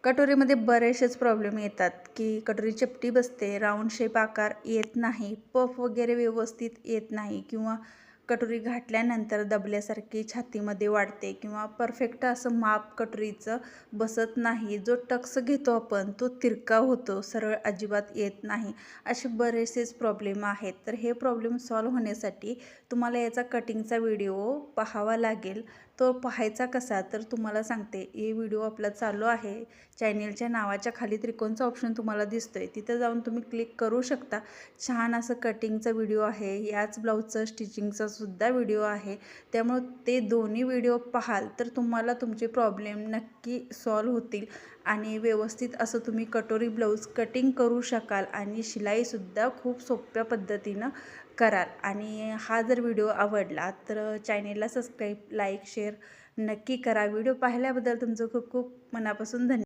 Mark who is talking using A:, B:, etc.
A: कटोरीमध्ये बरेचसेच problem येतात की कटोरी चपटी बसते, राऊंड शेप आकार येत नाही, पफ वगैरे व्यवस्थित येत नाही किंवा कटोरी घातल्यानंतर दबल्यासारखी छातीमध्ये वाढते किंवा परफेक्ट असं माप कटोरीचं बसत नाही. जो टक्स घेतो आपण तो तिरका होतो, सरळ अजिबात येत नाही. असे बरेचसेच प्रॉब्लेम आहेत. तर हे प्रॉब्लेम सॉल्व्ह होण्यासाठी तुम्हाला याचा कटिंगचा व्हिडिओ पाहावा लागेल. तो पाहायचा कसा तर तुम्हाला सांगते. हे व्हिडिओ आपला चालू आहे. चॅनेलच्या नावाच्या खाली त्रिकोणचा ऑप्शन तुम्हाला दिसतोय, तिथं जाऊन तुम्ही क्लिक करू शकता. छान असं कटिंगचा व्हिडिओ आहे, याच ब्लाऊजचं स्टिचिंगचा सुद्धा व्हिडिओ आहे. त्यामुळे ते दोन्ही व्हिडिओ पाहाल तर तुम्हाला तुमचे प्रॉब्लेम नक्की सॉल्व्ह होतील आणि व्यवस्थित असं तुम्ही कटोरी ब्लाऊज कटिंग करू शकाल आणि शिलाईसुद्धा खूप सोप्या पद्धतीनं कराल. आणि हा जर व्हिडिओ आवडला तर चॅनेलला सबस्क्राईब, लाईक, शेअर नक्की करा. व्हिडिओ पाहिल्याबद्दल तुमचं खूप खूप मनापासून धन्यवाद.